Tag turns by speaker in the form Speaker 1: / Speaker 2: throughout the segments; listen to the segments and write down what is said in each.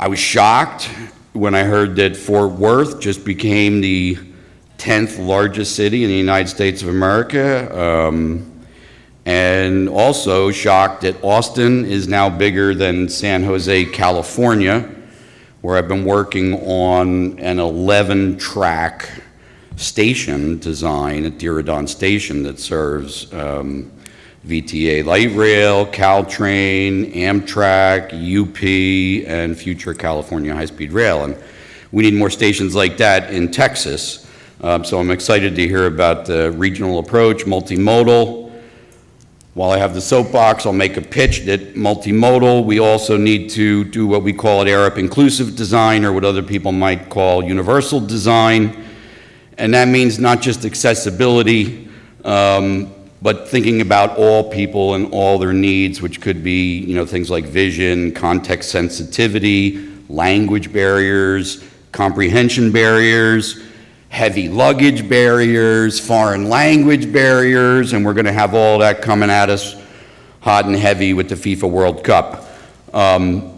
Speaker 1: I was shocked when I heard that Fort Worth just became the 10th largest city in the United States of America, and also shocked that Austin is now bigger than San Jose, California, where I've been working on an 11-track station design at Diridon Station that serves VTA Light Rail, Caltrain, Amtrak, UP, and future California High-Speed Rail. And we need more stations like that in Texas. So I'm excited to hear about the regional approach, multimodal. While I have the soapbox, I'll make a pitch that multimodal, we also need to do what we call at Arup inclusive design, or what other people might call universal design. And that means not just accessibility, but thinking about all people and all their needs, which could be, things like vision, context sensitivity, language barriers, comprehension barriers, heavy luggage barriers, foreign language barriers, and we're going to have all that coming at us hot and heavy with the FIFA World Cup.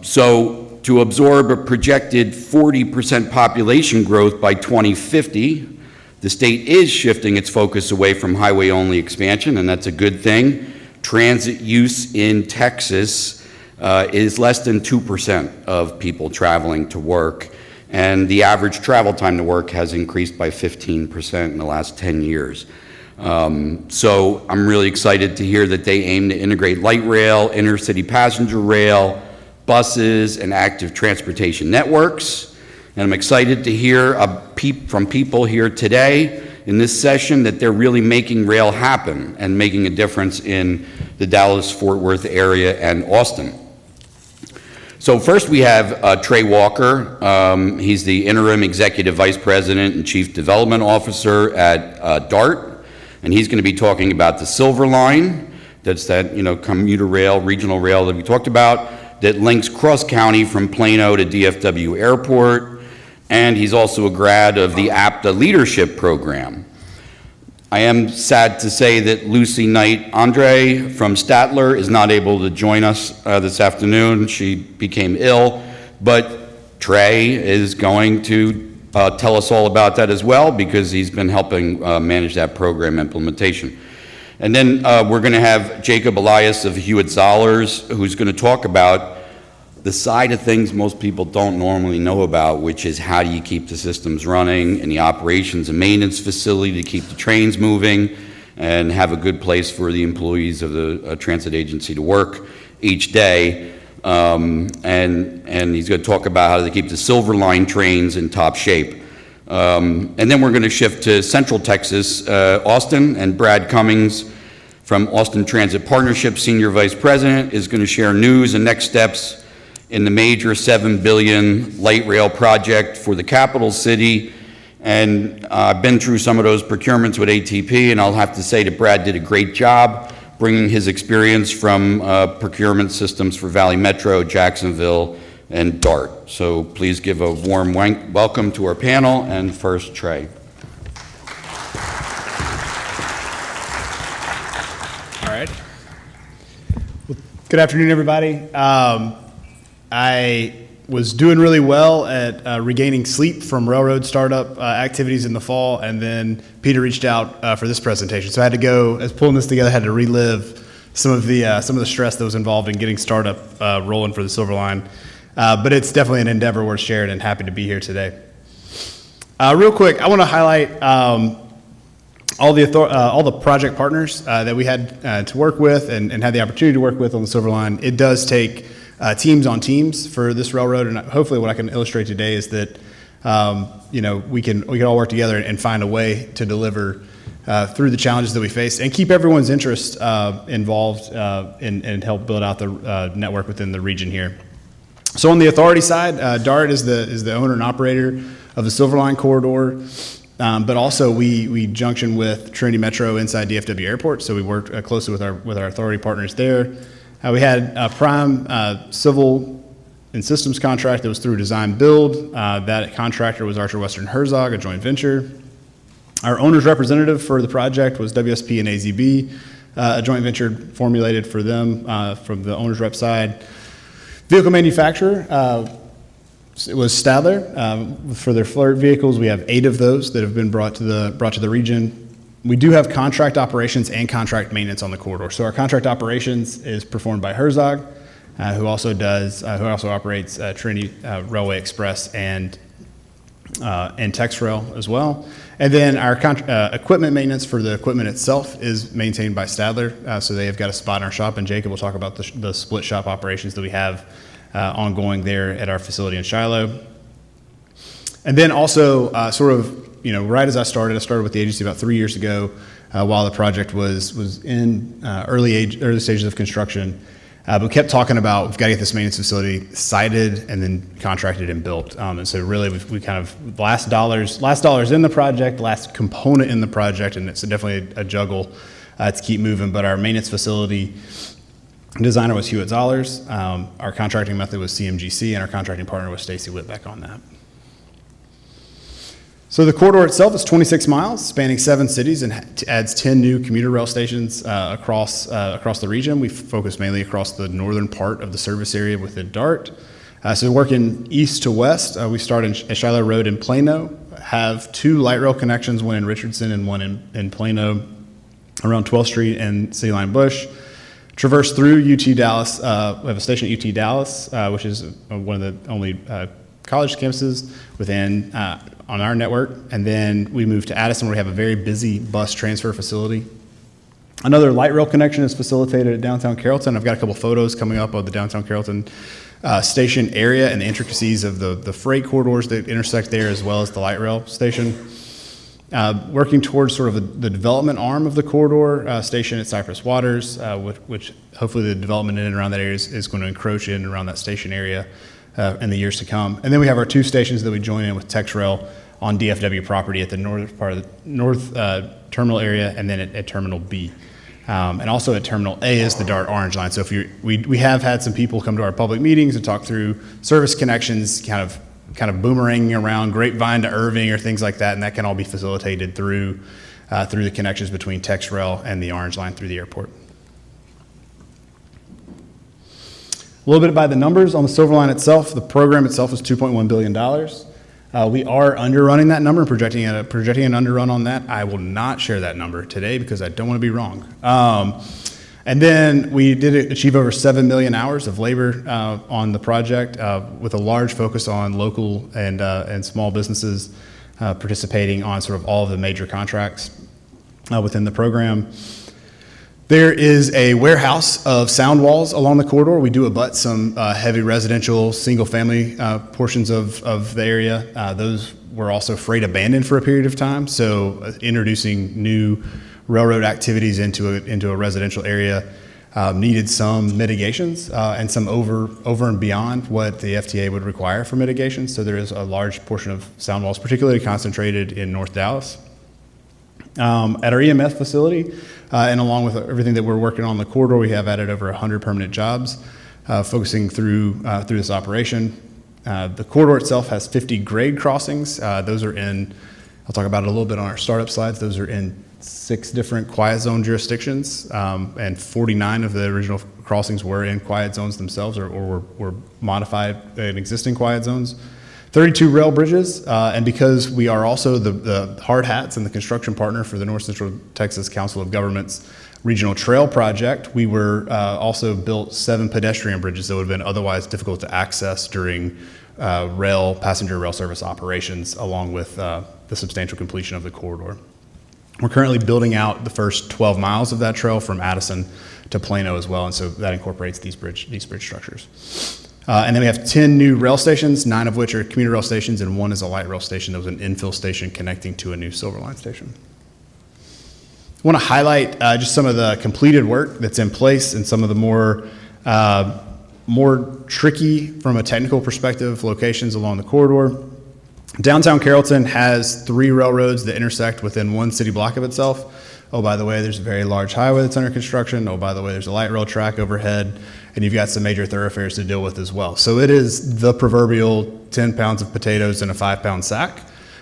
Speaker 1: So to absorb a projected 40% population growth by 2050, the state is shifting its focus away from highway-only expansion, and that's a good thing. Transit use in Texas is less than 2% of people traveling to work, and the average travel time to work has increased by 15% in the last 10 years. So I'm really excited to hear that they aim to integrate light rail, intercity passenger rail, buses, and active transportation networks. And I'm excited to hear from people here today in this session that they're really making rail happen and making a difference in the Dallas-Fort Worth area and Austin. So first we have Trey Walker. He's the Interim Executive Vice President and Chief Development Officer at DART, and he's going to be talking about the Silver Line. That's that commuter rail, regional rail that we talked about, that links cross-county from Plano to DFW Airport, and he's also a grad of the APTA Leadership Program. I am sad to say that Lucy Knight-Andre from Stadler is not able to join us this afternoon. She became ill, but Trey is going to tell us all about that as well, because he's been helping manage that program implementation. And then we're going to have Jacob Elias of Huitt-Zollars, who's going to talk about the side of things most people don't normally know about, which is how do you keep the systems running and the operations and maintenance facility to keep the trains moving and have a good place for the employees of the transit agency to work each day. And he's going to talk about how to keep the Silver Line trains in top shape. And then we're going to shift to Central Texas, Austin, and Brad Cummings from Austin Transit Partnership, Senior Vice President, is going to share news and next steps in the major $7 billion light rail project for the capital city. And I've been through some of those procurements with ATP, and I'll have to say that Brad did a great job bringing his experience from procurement systems for Valley Metro, Jacksonville, and DART. So please give a warm welcome to our panel, and first, Trey.
Speaker 2: All right. Well, good afternoon, everybody. I was doing really well at regaining sleep from railroad startup activities in the fall, and then Peter reached out for this presentation. So I had to go, as pulling this together, I had to relive some of the stress that was involved in getting startup rolling for the Silver Line. But it's definitely an endeavor worth sharing, and happy to be here today. Real quick, I want to highlight all the project partners that we had to work with and had the opportunity to work with on the Silver Line. It does take teams on teams for this railroad, and hopefully what I can illustrate today is that we can all work together and find a way to deliver through the challenges that we face and keep everyone's interest involved and help build out the network within the region here. So on the authority side, DART is the owner and operator of the Silver Line corridor, but also we junction with Trinity Metro inside DFW Airport, so we work closely with our authority partners there. We had a prime civil and systems contract that was through design build. That contractor was Archer Western Herzog, a joint venture. Our owner's representative for the project was WSP and AZB, a joint venture formulated for them from the owner's rep side. Vehicle manufacturer, It was Stadler. For their flirt vehicles, we have 8 of those that have been brought to the region. We do have contract operations and contract maintenance on the corridor. So our contract operations is performed by Herzog, who also operates Trinity Railway Express and TexRail as well. And then our equipment maintenance for the equipment itself is maintained by Stadler. So they have got a spot in our shop, and Jacob will talk about the split shop operations that we have ongoing there at our facility in Shiloh. And then also right as I started with the agency about 3 years ago while the project was in early stages of construction. But kept talking about we've got to get this maintenance facility sited and then contracted and built. And so really we kind of last dollars in the project, last component in the project, and it's definitely a juggle to keep moving. But our maintenance facility designer was Huitt-Zollars. Our contracting method was CMGC, and our contracting partner was Stacy Whitbeck on that. So the corridor itself is 26 miles, spanning 7 cities, and adds 10 new commuter rail stations across the region. We focus mainly across the northern part of the service area within DART. So working east to west, we start at Shiloh Road in Plano, have 2 light rail connections, one in Richardson and one in Plano, around 12th Street and City Line Bush. Traverse through UT Dallas. We have a station at UT Dallas, which is one of the only college campuses within on our network. And then we move to Addison, where we have a very busy bus transfer facility. Another light rail connection is facilitated at downtown Carrollton. I've got a couple photos coming up of the downtown Carrollton station area and the intricacies of the freight corridors that intersect there, as well as the light rail station. Working towards sort of the development arm of the corridor station at Cypress Waters, which hopefully the development in and around that area is going to encroach in around that station area in the years to come. And then we have our 2 stations that we join in with TexRail on DFW property at the north part of the north terminal area, and then at Terminal B. And also at Terminal A is the DART Orange Line. So if we have had some people come to our public meetings and talk through service connections, kind of boomeranging around Grapevine to Irving or things like that, and that can all be facilitated through the connections between TexRail and the Orange Line through the airport. A little bit about the numbers on the Silver Line itself. The program itself is $2.1 billion. We are underrunning that number, projecting an underrun on that. I will not share that number today because I don't want to be wrong. And then we did achieve over 7 million hours of labor on the project, with a large focus on local and small businesses participating on sort of all of the major contracts within the program. There is a warehouse of sound walls along the corridor. We do abut some heavy residential, single-family portions of the area. Those were also freight abandoned for a period of time, so introducing new railroad activities into a residential area needed some mitigations and some over and beyond what the FTA would require for mitigation. So there is a large portion of sound walls, particularly concentrated in North Dallas. At our EMF facility, and along with everything that we're working on the corridor, we have added over 100 permanent jobs, focusing through this operation. The corridor itself has 50 grade crossings. Those are in, I'll talk about it a little bit on our startup slides, those are in 6 different quiet zone jurisdictions, and 49 of the original crossings were in quiet zones themselves or were modified in existing quiet zones. 32 rail bridges, and because we are also the hard hats and the construction partner for the North Central Texas Council of Governments Regional Trail Project, we were also built 7 pedestrian bridges that would have been otherwise difficult to access during passenger rail service operations, along with the substantial completion of the corridor. We're currently building out the first 12 miles of that trail from Addison to Plano as well, and so that incorporates these bridge structures. And then we have 10 new rail stations, 9 of which are commuter rail stations, and 1 is a light rail station that was an infill station connecting to a new Silver Line station. I want to highlight just some of the completed work that's in place and some of the more tricky from a technical perspective locations along the corridor. Downtown Carrollton has 3 railroads that intersect within 1 city block of itself. Oh, by the way, there's a very large highway that's under construction. Oh, by the way, there's a light rail track overhead, and you've got some major thoroughfares to deal with as well. So it is the proverbial 10 pounds of potatoes in a 5-pound sack.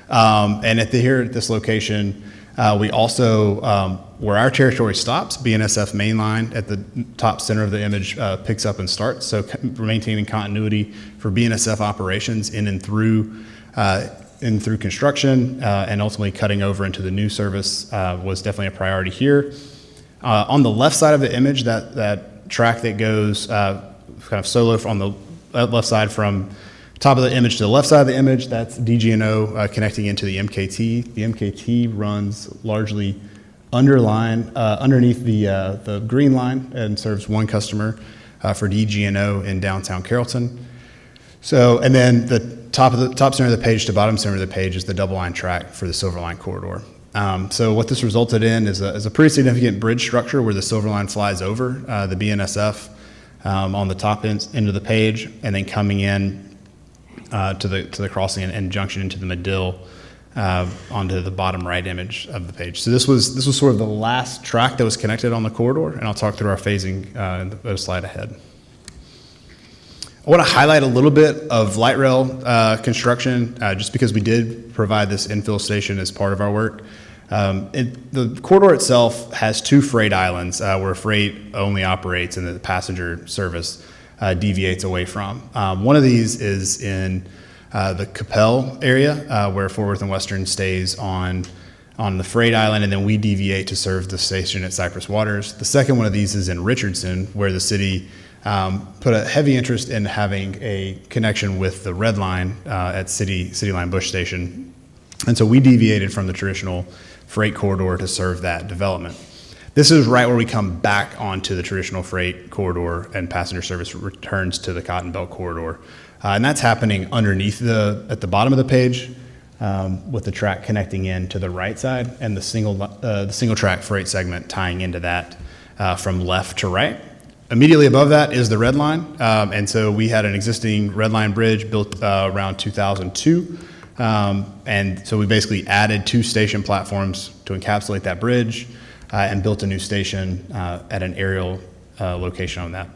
Speaker 2: And here at this location, We also, where our territory stops, BNSF mainline at the top center of the image picks up and starts. So we're maintaining continuity for BNSF operations in and through construction, and ultimately cutting over into the new service was definitely a priority here. On the left side of the image, that track that goes kind of solo on the left side from top of the image to the left side of the image, that's DG&O connecting into the MKT. The MKT runs largely underneath the green line and serves one customer for DG&O in downtown Carrollton. So, and then the top center of the page to bottom center of the page is the double line track for the Silver Line corridor. So what this resulted in is a pretty significant bridge structure where the Silver Line flies over the BNSF on the top end of the page, and then coming in to the crossing and junction into the Medill onto the bottom right image of the page. So this was sort of the last track that was connected on the corridor, and I'll talk through our phasing in the slide ahead. I want to highlight a little bit of light rail construction, just because we did provide this infill station as part of our work. The corridor itself has two freight islands where freight only operates and the passenger service deviates away from. One of these is in the Capel area, where Fort Worth and Western stays on the freight island, and then we deviate to serve the station at Cypress Waters. The second one of these is in Richardson, where the city put a heavy interest in having a connection with the red line at City Line Bush Station. And so we deviated from the traditional freight corridor to serve that development. This is right where we come back onto the traditional freight corridor and passenger service returns to the Cotton Belt corridor. And that's happening underneath at the bottom of the page with the track connecting in to the right side and the single track freight segment tying into that from left to right. Immediately above that is the red line. And so we had an existing red line bridge built around 2002. And so we basically added 2 station platforms to encapsulate that bridge and built a new station at an aerial location on that.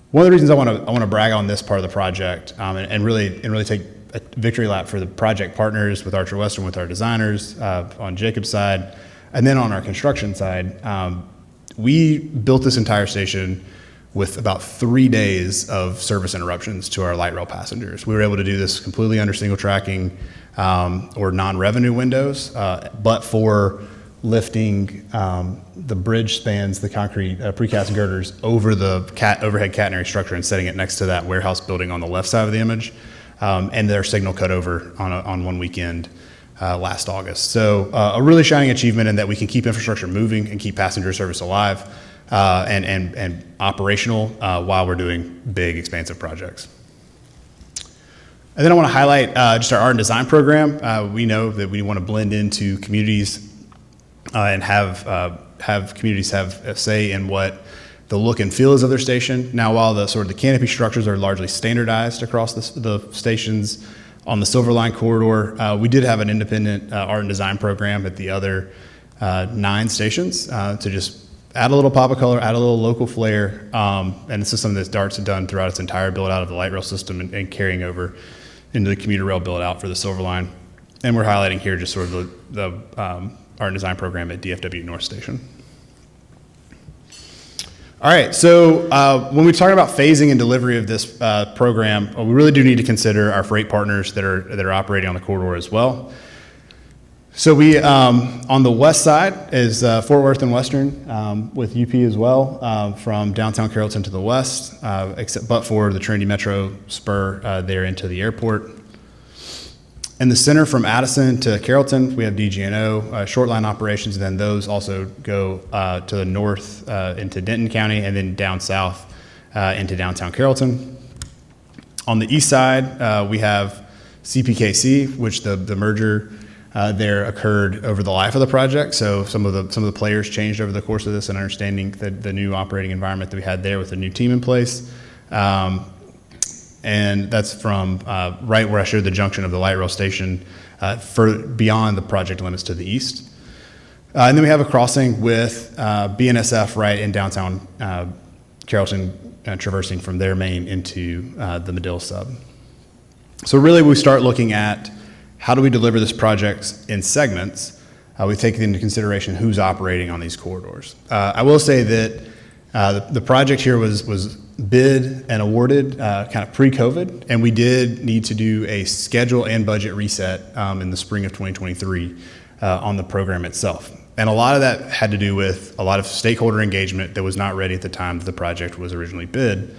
Speaker 2: One of the reasons I want to brag on this part of the project and really take a victory lap for the project partners with Archer Western, with our designers on Jacob's side, and then on our construction side, we built this entire station with about 3 days of service interruptions to our light rail passengers. We were able to do this completely under single tracking or non-revenue windows, but for lifting the bridge spans, the concrete precast girders over the overhead catenary structure and setting it next to that warehouse building on the left side of the image, and their signal cut over on one weekend last August. So a really shining achievement in that we can keep infrastructure moving and keep passenger service alive and operational while we're doing big, expansive projects. And then I want to highlight just our art and design program. We know that we want to blend into communities and have communities have a say in what the look and feel is of their station. Now, while the canopy structures are largely standardized across the stations on the Silver Line corridor, we did have an independent art and design program at the other 9 stations to just add a little pop of color, add a little local flair, and this is something that DART's had done throughout its entire build out of the light rail system and carrying over into the commuter rail build out for the Silver Line. And we're highlighting here just sort of the art and design program at DFW North Station. All right, so when we talk about phasing and delivery of this program, we really do need to consider our freight partners that are operating on the corridor as well. So we, on the west side is Fort Worth and Western with UP as well, from downtown Carrollton to the west, but for the Trinity Metro spur there into the airport. In the center from Addison to Carrollton, we have DG&O short line operations, and then those also go to the north into Denton County and then down south into downtown Carrollton. On the east side, we have CPKC, which the merger there occurred over the life of the project. So some of the players changed over the course of this, and understanding the new operating environment that we had there with the new team in place. And that's from right where I showed the junction of the light rail station for beyond the project limits to the east. And then we have a crossing with BNSF right in downtown Carrollton, traversing from their main into the Medill sub. So really we start looking at how do we deliver this project in segments we take into consideration who's operating on these corridors. I will say that the project here was bid and awarded kind of pre-COVID, and we did need to do a schedule and budget reset in the spring of 2023 on the program itself. And a lot of that had to do with a lot of stakeholder engagement that was not ready at the time that the project was originally bid.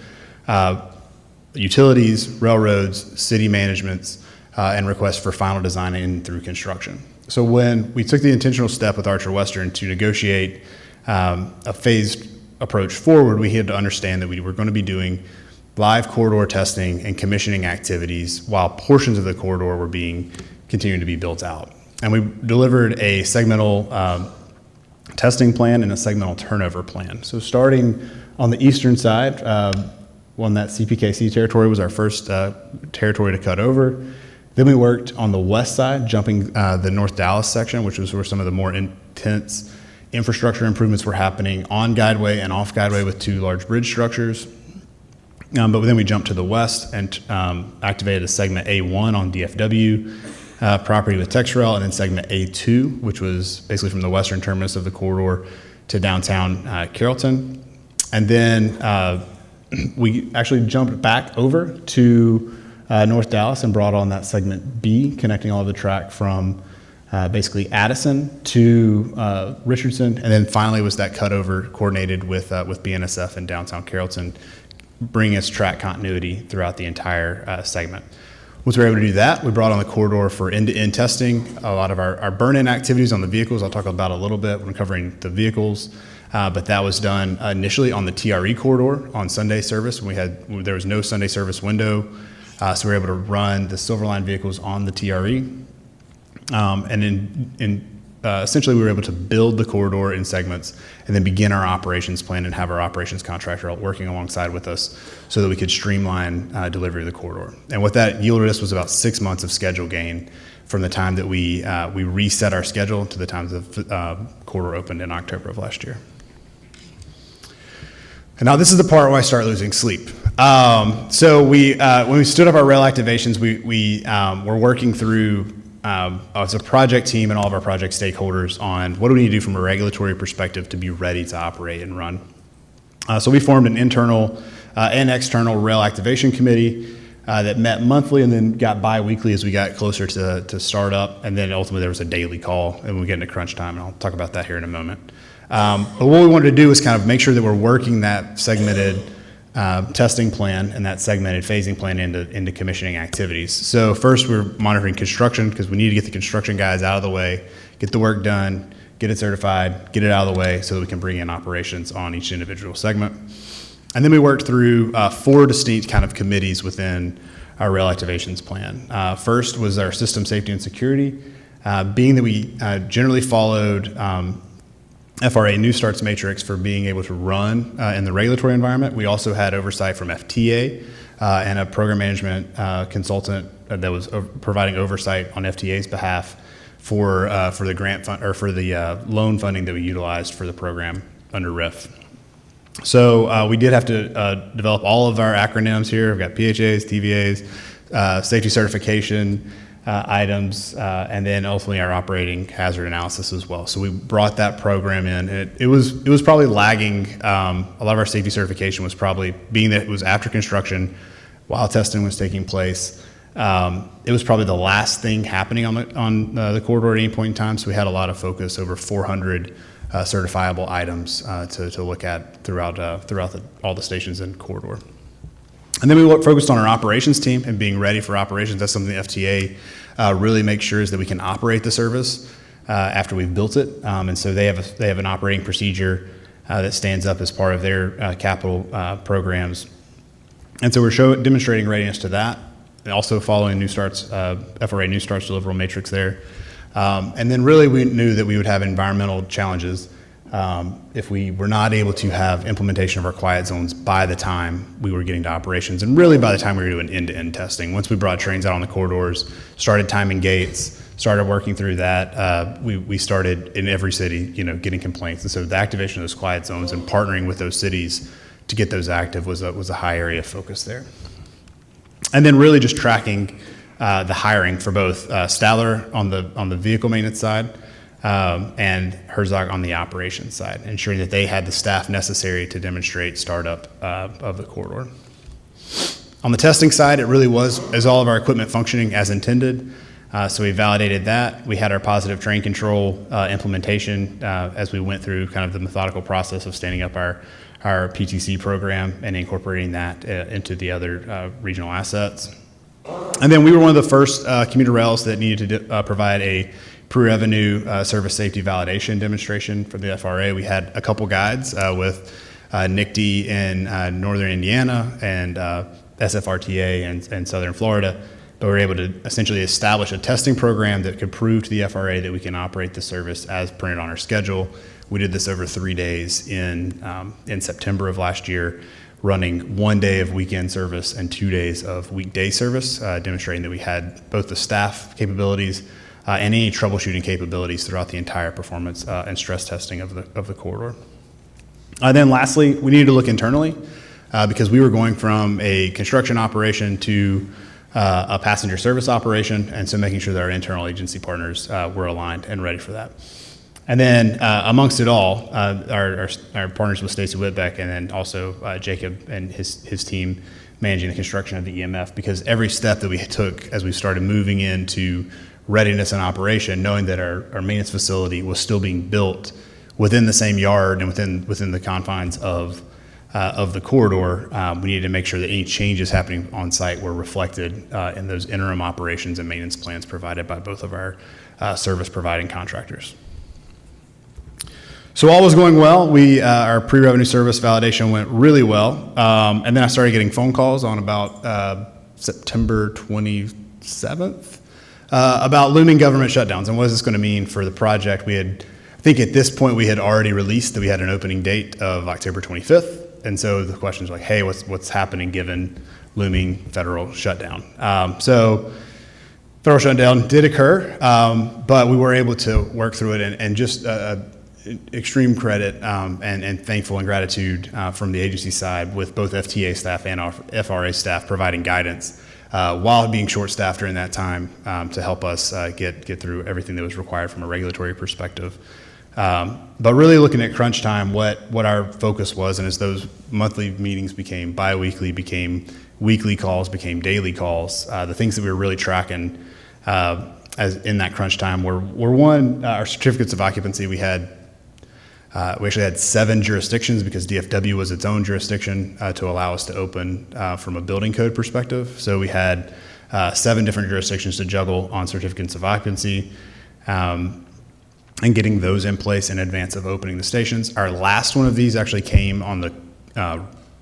Speaker 2: Utilities, railroads, city managements, and requests for final design in through construction. So when we took the intentional step with Archer Western to negotiate a phased approach forward, we had to understand that we were going to be doing live corridor testing and commissioning activities while portions of the corridor were continuing to be built out. And we delivered a segmental testing plan and a segmental turnover plan. So starting on the eastern side, one that CPKC territory was our first territory to cut over. Then we worked on the west side, jumping the North Dallas section, which was where some of the more intense infrastructure improvements were happening on Guideway and off Guideway with 2 large bridge structures. But then we jumped to the west and activated a segment A1 on DFW property with Texrail, and then segment A2, which was basically from the western terminus of the corridor to downtown Carrollton. And then we actually jumped back over to North Dallas and brought on that segment B, connecting all of the track from basically Addison to Richardson, and then finally was that cutover coordinated with BNSF in downtown Carrollton, bringing us track continuity throughout the entire segment. Once we were able to do that, we brought on the corridor for end-to-end testing. A lot of our burn-in activities on the vehicles, I'll talk about a little bit when covering the vehicles, but that was done initially on the TRE corridor on Sunday service. There was no Sunday service window, so we were able to run the Silver Line vehicles on the TRE. And essentially we were able to build the corridor in segments and then begin our operations plan and have our operations contractor working alongside with us so that we could streamline delivery of the corridor. And what that yielded us was about 6 months of schedule gain from the time that we reset our schedule to the time the corridor opened in October of last year. And now this is the part where I start losing sleep. So when we stood up our rail activations, we were working through as a project team and all of our project stakeholders on what do we need to do from a regulatory perspective to be ready to operate and run. So we formed an internal and external rail activation committee that met monthly and then got bi-weekly as we got closer to startup, and then ultimately there was a daily call, and we get into crunch time, and I'll talk about that here in a moment. But what we wanted to do was kind of make sure that we're working that segmented testing plan and that segmented phasing plan into commissioning activities. So first we're monitoring construction because we need to get the construction guys out of the way, get the work done, get it certified, get it out of the way so that we can bring in operations on each individual segment. And then we worked through 4 distinct kind of committees within our rail activations plan. First was our system safety and security, being that we generally followed FRA New Starts matrix for being able to run in the regulatory environment. We also had oversight from FTA and a program management consultant that was providing oversight on FTA's behalf for the grant fund or for the loan funding that we utilized for the program under RIF. So we did have to develop all of our acronyms here. We've got PHAs, TVAs, safety certification items, and then ultimately our operating hazard analysis as well. So we brought that program in, and it was probably lagging. A lot of our safety certification was probably, being that it was after construction, while testing was taking place. It was probably the last thing happening on the corridor at any point in time. So we had a lot of focus, over 400 certifiable items to look at throughout all the stations in corridor. And then we focused on our operations team and being ready for operations. That's something the FTA really makes sure is that we can operate the service after we've built it. And so they have an operating procedure that stands up as part of their capital programs. And so we're demonstrating readiness to that, and also following New Starts, FRA New Starts deliverable matrix there. And then really we knew that we would have environmental challenges if we were not able to have implementation of our quiet zones by the time we were getting to operations, and really by the time we were doing end-to-end testing. Once we brought trains out on the corridors, started timing gates, started working through that, we started in every city, getting complaints. And so the activation of those quiet zones and partnering with those cities to get those active was a high area of focus there. And then really just tracking the hiring for both Stadler on the vehicle maintenance side, and Herzog on the operations side, ensuring that they had the staff necessary to demonstrate startup of the corridor. On the testing side, it really is all of our equipment functioning as intended. So we validated that. We had our positive train control implementation as we went through kind of the methodical process of standing up our PTC program and incorporating that into the other regional assets. And then we were one of the first commuter rails that needed to provide a pre-revenue service safety validation demonstration for the FRA. We had a couple guides with NICD in northern Indiana and SFRTA in southern Florida. But we were able to essentially establish a testing program that could prove to the FRA that we can operate the service as printed on our schedule. We did this over 3 days in September of last year, running 1 day of weekend service and 2 days of weekday service, demonstrating that we had both the staff capabilities and any troubleshooting capabilities throughout the entire performance and stress testing of the corridor. Then lastly, we needed to look internally because we were going from a construction operation to a passenger service operation, and so making sure that our internal agency partners were aligned and ready for that. And then amongst it all, our partners with Stacy Whitbeck and then also Jacob and his team managing the construction of the EMF, because every step that we took as we started moving into readiness and operation, knowing that our maintenance facility was still being built within the same yard and within the confines of the corridor, we needed to make sure that any changes happening on site were reflected in those interim operations and maintenance plans provided by both of our service providing contractors. So all was going well. Our pre-revenue service validation went really well. And then I started getting phone calls on about September 27th about looming government shutdowns and what is this going to mean for the project. I think at this point we had already released that we had an opening date of October 25th. And so the questions were like, hey, what's happening given looming federal shutdown? So federal shutdown did occur, but we were able to work through it and just extreme credit and thankful and gratitude from the agency side with both FTA staff and our FRA staff providing guidance while being short-staffed during that time to help us get through everything that was required from a regulatory perspective. But really looking at crunch time, what our focus was, and as those monthly meetings became bi-weekly, became weekly calls, became daily calls, the things that we were really tracking as in that crunch time were one, our certificates of occupancy. We actually had 7 jurisdictions because DFW was its own jurisdiction to allow us to open from a building code perspective. So we had 7 different jurisdictions to juggle on certificates of occupancy. And getting those in place in advance of opening the stations. Our last one of these actually came on the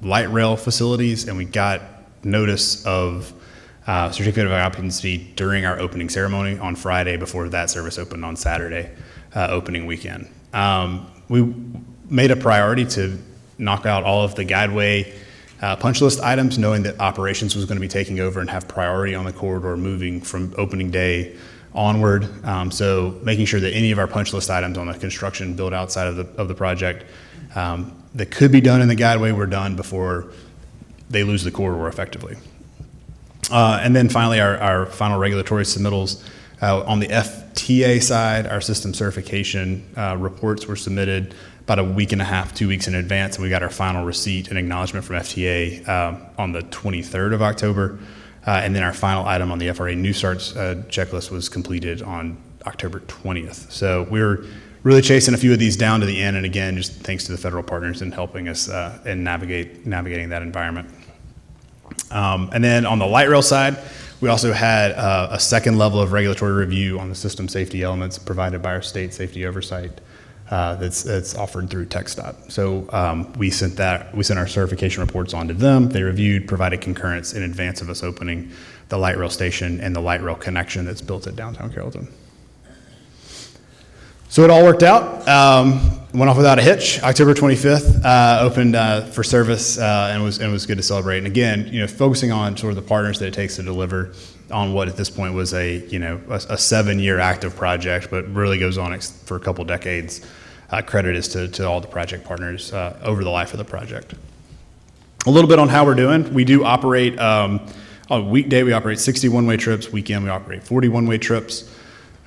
Speaker 2: light rail facilities, and we got notice of certificate of occupancy during our opening ceremony on Friday before that service opened on Saturday, opening weekend. We made a priority to knock out all of the guideway punch list items, knowing that operations was going to be taking over and have priority on the corridor moving from opening day onward. So making sure that any of our punch list items on the construction build out side of the project that could be done in the guideway were done before they lose the corridor effectively. And then finally, our final regulatory submittals. On the FTA side, our system certification reports were submitted about a week and a half, 2 weeks in advance, and we got our final receipt and acknowledgement from FTA on the 23rd of October. And then our final item on the FRA New Starts checklist was completed on October 20th. So we were really chasing a few of these down to the end, and again, just thanks to the federal partners in helping us and navigating that environment. And then on the light rail side, we also had a second level of regulatory review on the system safety elements provided by our state safety oversight that's offered through TxDOT. So we sent our certification reports on to them. They reviewed, provided concurrence in advance of us opening the light rail station and the light rail connection that's built at downtown Carrollton. So it all worked out. Went off without a hitch. October 25th opened for service and was good to celebrate. And again, focusing on sort of the partners that it takes to deliver on what at this point was a 7-year active project, but really goes on for a couple decades. Credit is to all the project partners over the life of the project. A little bit on how we're doing. We do operate, on a weekday we operate 60 one-way trips. Weekend we operate 40 one-way trips.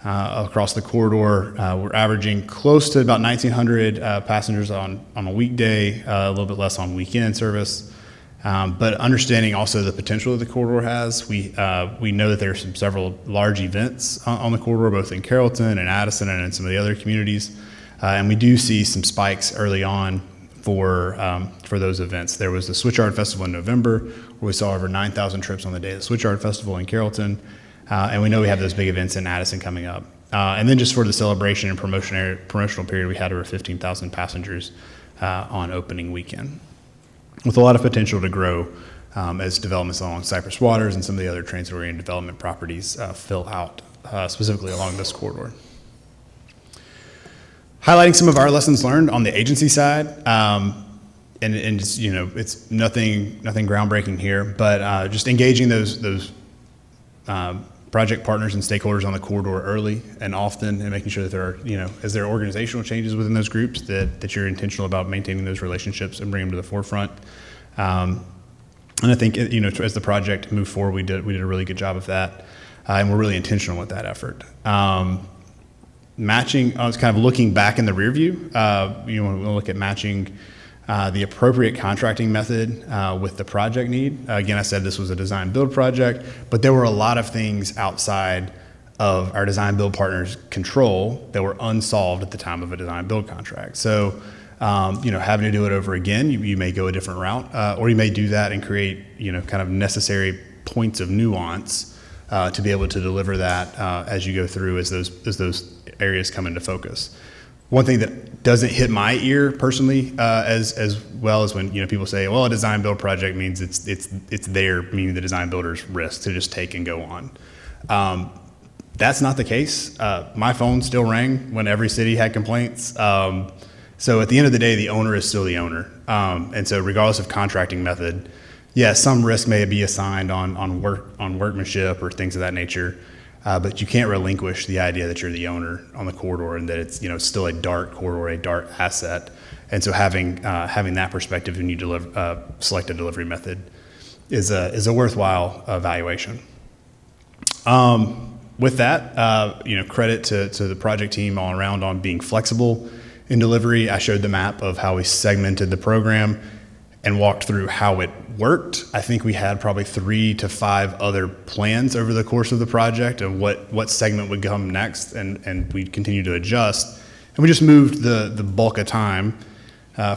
Speaker 2: across the corridor. We're averaging close to about 1,900 passengers on a weekday, a little bit less on weekend service. But understanding also the potential that the corridor has, we know that there's several large events on the corridor, both in Carrollton and Addison and in some of the other communities. And we do see some spikes early on for those events. There was the Switchyard Festival in November, where we saw over 9,000 trips on the day of the Switchyard Festival in Carrollton. And we know we have those big events in Addison coming up. And then just for the celebration and promotional period, we had over 15,000 passengers on opening weekend, with a lot of potential to grow as developments along Cypress Waters and some of the other transit-oriented development properties fill out, specifically along this corridor. Highlighting some of our lessons learned on the agency side, and just, it's nothing groundbreaking here, but just engaging those project partners and stakeholders on the corridor early and often, and making sure that there are, as there are organizational changes within those groups, that you're intentional about maintaining those relationships and bringing them to the forefront. And I think, as the project moved forward, we did a really good job of that, and we're really intentional with that effort. Matching, I was kind of looking back in the rear view. When we look at matching the appropriate contracting method with the project need. Again, I said this was a design build project, but there were a lot of things outside of our design build partners' control that were unsolved at the time of a design build contract. So, having to do it over again, you may go a different route, or you may do that and create, kind of necessary points of nuance to be able to deliver that as you go through as those areas come into focus. One thing that doesn't hit my ear personally as well as when people say, well, a design build project means it's there, meaning the design builder's risk to just take and go on. That's not the case. My phone still rang when every city had complaints. So at the end of the day, the owner is still the owner. And so regardless of contracting method, yes, some risk may be assigned on workmanship or things of that nature. But you can't relinquish the idea that you're the owner on the corridor and that it's still a DART corridor, a DART asset. And so having that perspective when you select a delivery method is a worthwhile evaluation. With that, credit to the project team all around on being flexible in delivery. I showed the map of how we segmented the program and walked through how it worked. I think we had probably 3 to 5 other plans over the course of the project of what segment would come next, and we continued to adjust. And we just moved the bulk of time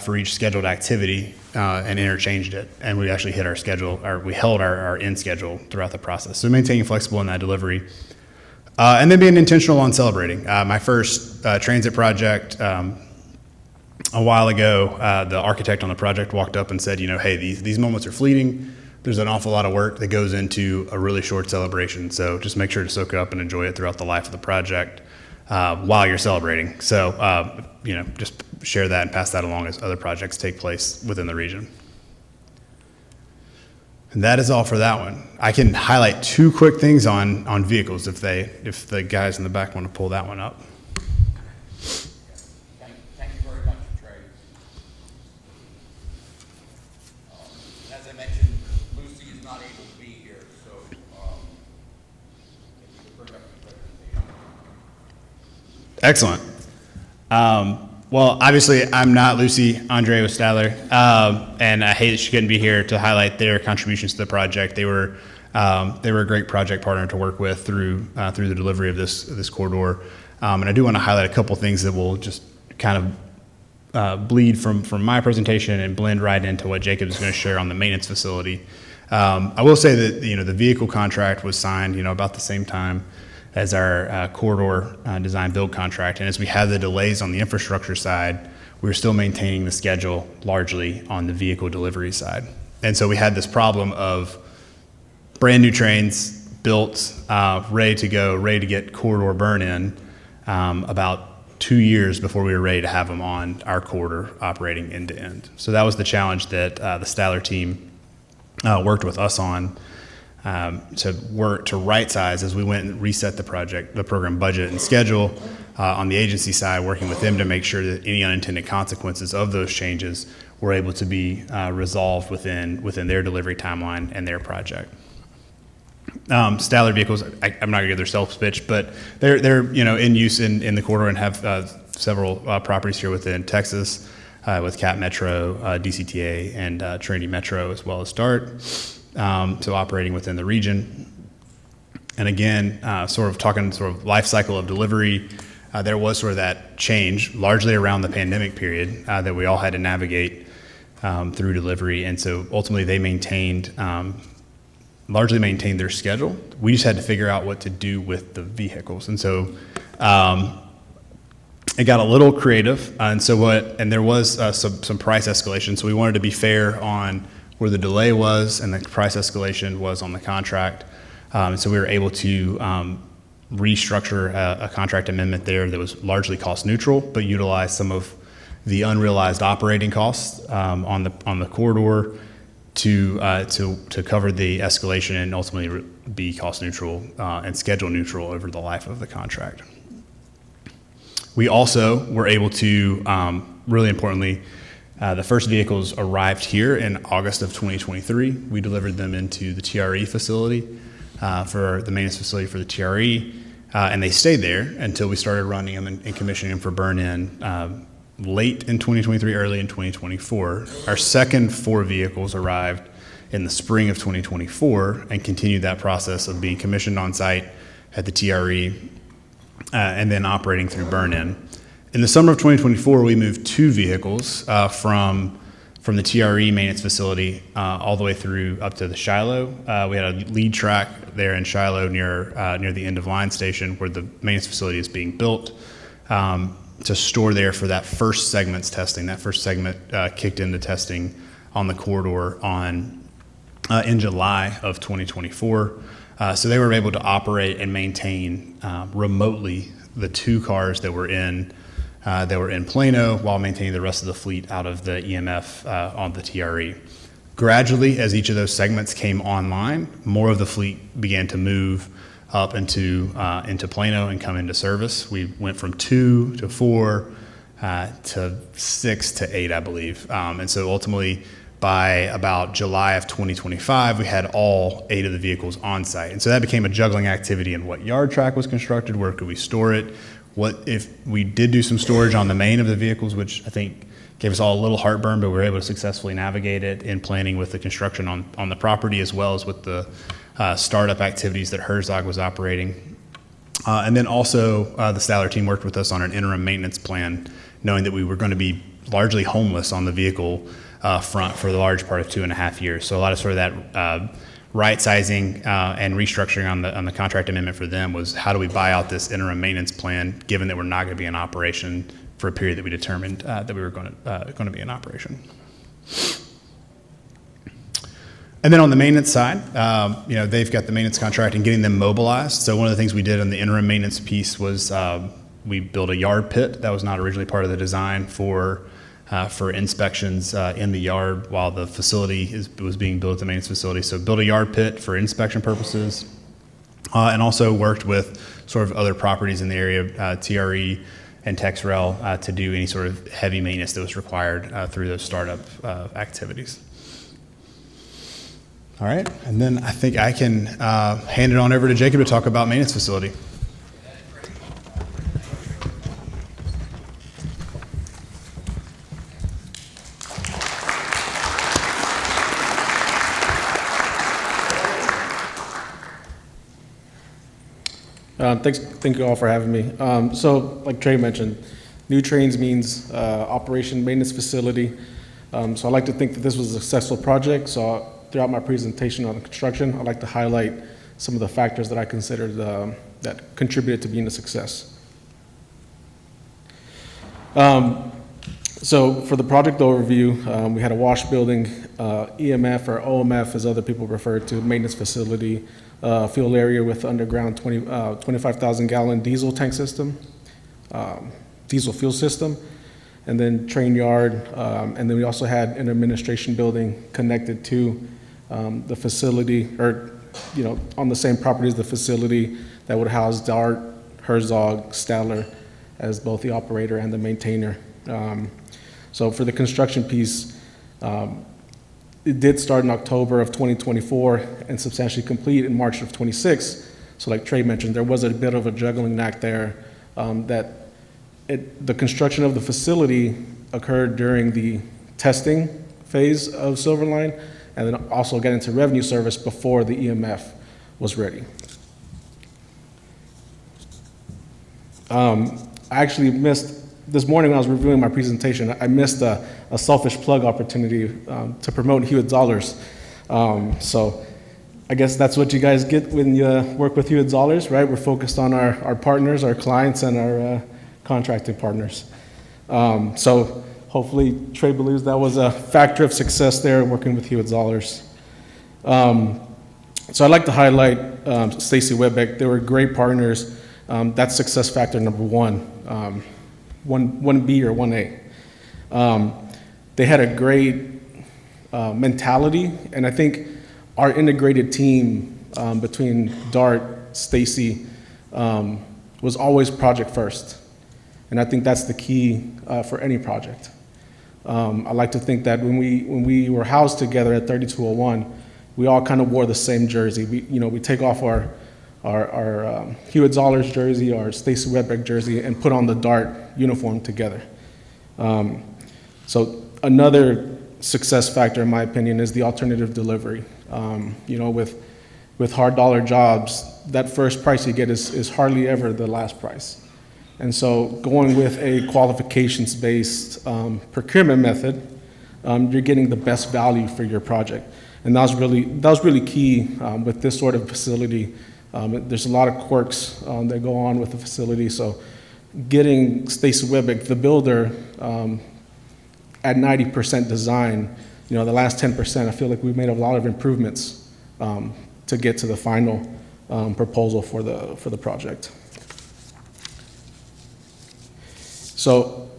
Speaker 2: for each scheduled activity and interchanged it. And we actually hit our schedule, or we held our end schedule throughout the process. So maintaining flexible in that delivery. And then being intentional on celebrating. My first transit project, a while ago, the architect on the project walked up and said, hey, these moments are fleeting. There's an awful lot of work that goes into a really short celebration. So just make sure to soak it up and enjoy it throughout the life of the project while you're celebrating. So, just share that and pass that along as other projects take place within the region. And that is all for that one. I can highlight 2 quick things on vehicles if the guys in the back want to pull that one up. Excellent. Well, obviously, I'm not Lucy. Andre was Stadler, and I hate that she couldn't be here to highlight their contributions to the project. They were a great project partner to work with through the delivery of this corridor. And I do want to highlight a couple things that will just kind of bleed from my presentation and blend right into what Jacob is going to share on the maintenance facility. I will say that the vehicle contract was signed about the same time as our corridor design build contract. And as we had the delays on the infrastructure side, we were still maintaining the schedule largely on the vehicle delivery side. And so we had this problem of brand new trains built, ready to go, ready to get corridor burn in about 2 years before we were ready to have them on our corridor operating end to end. So that was the challenge that the Stadler team worked with us on. To work to right size as we went and reset the program budget and schedule on the agency side, working with them to make sure that any unintended consequences of those changes were able to be resolved within their delivery timeline and their project. Stadler vehicles, I'm not gonna give their sales pitch, but they're in use in the corridor and have several properties here within Texas with Cap Metro, DCTA, and Trinity Metro, as well as DART. So operating within the region. And again, sort of life cycle of delivery, there was sort of that change largely around the pandemic period that we all had to navigate through delivery. And so ultimately they largely maintained their schedule. We just had to figure out what to do with the vehicles. And so it got a little creative. And there was some price escalation. So we wanted to be fair on where the delay was and the price escalation was on the contract. And so we were able to restructure a contract amendment there that was largely cost neutral, but utilized some of the unrealized operating costs on the corridor to cover the escalation and ultimately be cost neutral and schedule neutral over the life of the contract. We also were able to, really importantly, the first vehicles arrived here in August of 2023. We delivered them into the TRE facility for the maintenance facility for the TRE, and they stayed there until we started running them and commissioning them for burn-in late in 2023, early in 2024. Our second 4 vehicles arrived in the spring of 2024 and continued that process of being commissioned on site at the TRE and then operating through burn-in. In the summer of 2024, we moved 2 vehicles from the TRE maintenance facility all the way through up to the Shiloh. We had a lead track there in Shiloh near the end of line station where the maintenance facility is being built to store there for that first segment's testing. That first segment kicked into testing on the corridor in July of 2024. So they were able to operate and maintain remotely the 2 cars that were in Plano while maintaining the rest of the fleet out of the EMF on the TRE. Gradually, as each of those segments came online, more of the fleet began to move up into Plano and come into service. We went from 2 to 4 to 6 to 8, I believe. And so ultimately, by about July of 2025, we had all 8 of the vehicles on site. And so that became a juggling activity in what yard track was constructed, where could we store it, what if we did do some storage on the main of the vehicles, which I think gave us all a little heartburn, but we were able to successfully navigate it in planning with the construction on the property as well as with the startup activities that Herzog was operating. And then also the Stadler team worked with us on an interim maintenance plan, knowing that we were going to be largely homeless on the vehicle front for the large part of 2.5 years. So a lot of sort of that right sizing and restructuring on the contract amendment for them was how do we buy out this interim maintenance plan, given that we're not going to be in operation for a period that we determined that we were going to be in operation. And then on the maintenance side, they've got the maintenance contract and getting them mobilized. So one of the things we did on the interim maintenance piece was we built a yard pit that was not originally part of the design for inspections in the yard while the facility was being built at the maintenance facility. So built a yard pit for inspection purposes and also worked with sort of other properties in the area, TRE and TexRail, to do any sort of heavy maintenance that was required through those startup activities. All right, and then I think I can hand it on over to Jacob to talk about maintenance facility.
Speaker 3: Thank you all for having me. So like Trey mentioned, new trains means operation maintenance facility. So I like to think that this was a successful project. So throughout my presentation on construction, I'd like to highlight some of the factors that I considered that contributed to being a success. So for the project overview, we had a wash building, EMF or OMF as other people refer to, maintenance facility, fuel area with underground 25,000 gallon diesel tank system, diesel fuel system, and then train yard. And then we also had an administration building connected to the facility, or on the same property as the facility that would house DART, Herzog, Stadler as both the operator and the maintainer. So for the construction piece, It did start in October of 2024 and substantially complete in March of 26. So like Trey mentioned, there was a bit of a juggling act there, the construction of the facility occurred during the testing phase of Silverline, and then also get into revenue service before the EMF was ready. I actually missed, this morning when I was reviewing my presentation, I missed a selfish plug opportunity to promote Huitt-Zollars. So I guess that's what you guys get when you work with Huitt-Zollars, right? We're focused on our partners, our clients, and our contracting partners. So hopefully Trey believes that was a factor of success there working with Huitt-Zollars. So I'd like to highlight Stacy Webeck. They were great partners. That's success factor number one, 1B or 1A. They had a great mentality, and I think our integrated team between Dart, Stacy, was always project first. And I think that's the key for any project. I like to think that when we were housed together at 3201, we all kind of wore the same jersey. We take off our Huitt-Zollars jersey, our Stacy Webeck jersey, and put on the Dart uniform together. So another success factor, in my opinion, is the alternative delivery. With hard dollar jobs, that first price you get is hardly ever the last price. And so going with a qualifications-based procurement method, you're getting the best value for your project. And that was really key with this sort of facility. There's a lot of quirks that go on with the facility. So getting Stacy Webeck, the builder, at 90% design, the last 10%, I feel like we've made a lot of improvements to get to the final proposal for the project. So